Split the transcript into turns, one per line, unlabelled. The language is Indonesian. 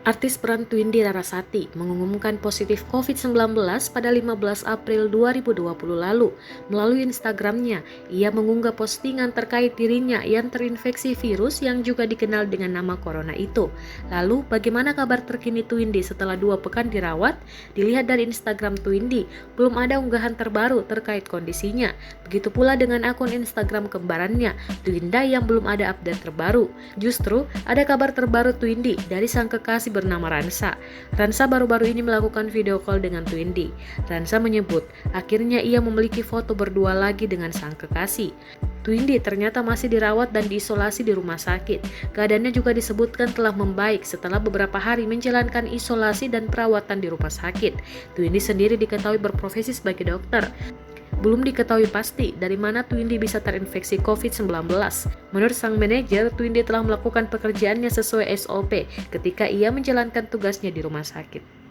Artis peran Twindy Rarasati mengumumkan positif COVID-19 pada 15 April 2020 lalu. Melalui Instagramnya, ia mengunggah postingan terkait dirinya yang terinfeksi virus yang juga dikenal dengan nama corona itu. Lalu, bagaimana kabar terkini Twindy setelah 2 pekan dirawat? Dilihat dari Instagram Twindy, belum ada unggahan terbaru terkait kondisinya. Begitu pula dengan akun Instagram kembarannya, Twinda, yang belum ada update terbaru. Justru, ada kabar terbaru Twindy dari sang kekasih bernama Ransa. Ransa baru-baru ini melakukan video call dengan Twindy. Ransa menyebut, akhirnya ia memiliki foto berdua lagi dengan sang kekasih. Twindy ternyata masih dirawat dan diisolasi di rumah sakit. Keadaannya juga disebutkan telah membaik setelah beberapa hari menjalankan isolasi dan perawatan di rumah sakit. Twindy sendiri diketahui berprofesi sebagai dokter. Belum diketahui pasti dari mana Twindy bisa terinfeksi COVID-19. Menurut sang manajer, Twindy telah melakukan pekerjaannya sesuai SOP ketika ia menjalankan tugasnya di rumah sakit.